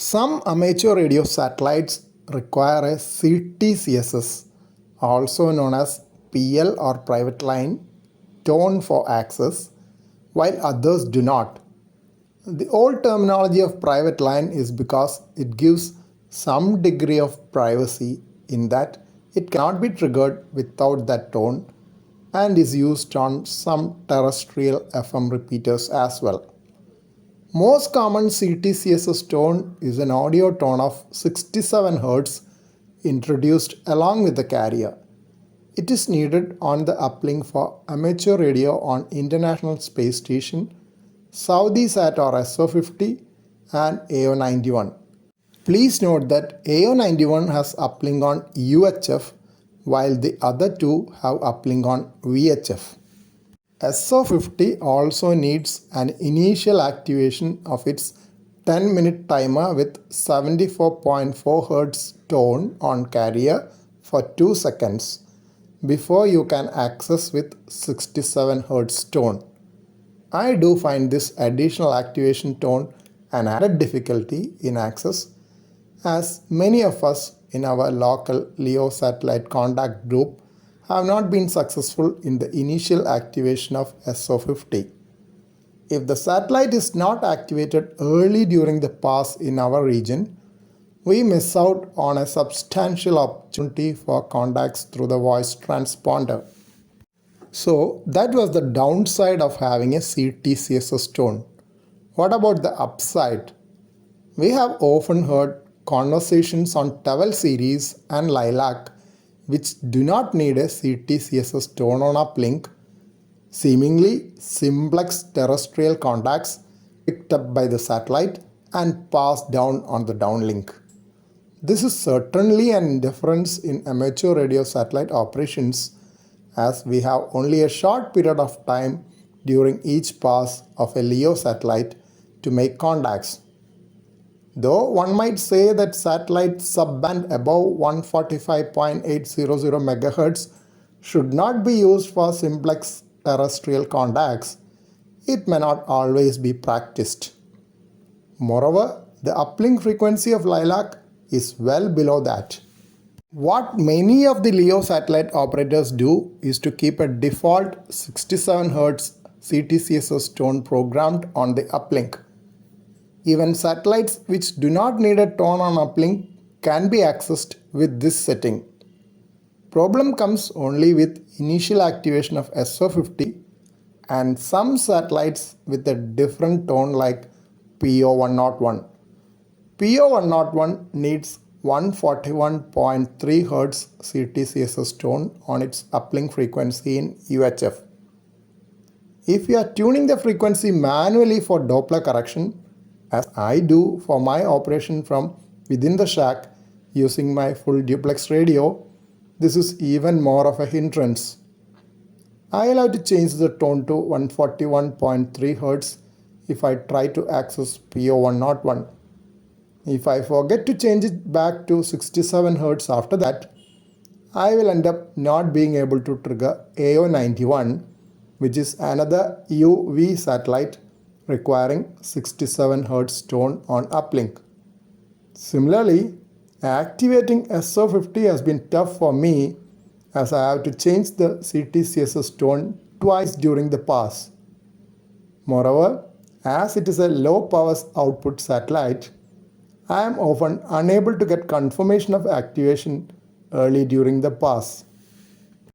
Some amateur radio satellites require a CTCSS, also known as PL or private line, tone for access, while others do not. The old terminology of private line is because it gives some degree of privacy in that it cannot be triggered without that tone and is used on some terrestrial FM repeaters as well. Most common CTCSS tone is an audio tone of 67 Hz introduced along with the carrier. It is needed on the uplink for amateur radio on International Space Station, Saudisat or SO50 and AO91. Please note that AO91 has uplink on UHF while the other two have uplink on VHF. SO50 also needs an initial activation of its 10-minute timer with 74.4 Hz tone on carrier for 2 seconds before you can access with 67 Hz tone. I do find this additional activation tone an added difficulty in access, as many of us in our local LEO satellite contact group have not been successful in the initial activation of SO50. If the satellite is not activated early during the pass in our region, we miss out on a substantial opportunity for contacts through the voice transponder. So that was the downside of having a CTCSS tone. What about the upside? We have often heard conversations on TAVL series and Lilac which do not need a CTCSS tone on uplink, seemingly simplex terrestrial contacts picked up by the satellite and passed down on the downlink. This is certainly an difference in amateur radio satellite operations, as we have only a short period of time during each pass of a LEO satellite to make contacts. Though one might say that satellites subband above 145.800 MHz should not be used for simplex terrestrial contacts, it may not always be practiced. Moreover, the uplink frequency of Lilac is well below that. What many of the LEO satellite operators do is to keep a default 67 Hz CTCSS tone programmed on the uplink. Even satellites which do not need a tone on uplink can be accessed with this setting. Problem comes only with initial activation of SO50 and some satellites with a different tone like PO101. PO101 needs 141.3 Hz CTCSS tone on its uplink frequency in UHF. If you are tuning the frequency manually for Doppler correction, as I do for my operation from within the shack using my full duplex radio, this is even more of a hindrance. I will have to change the tone to 141.3 Hz if I try to access PO101. If I forget to change it back to 67 Hz after that, I will end up not being able to trigger AO91, which is another UV satellite requiring 67 Hz tone on uplink. Similarly, activating SO50 has been tough for me, as I have to change the CTCSS tone twice during the pass. Moreover, as it is a low power output satellite, I am often unable to get confirmation of activation early during the pass.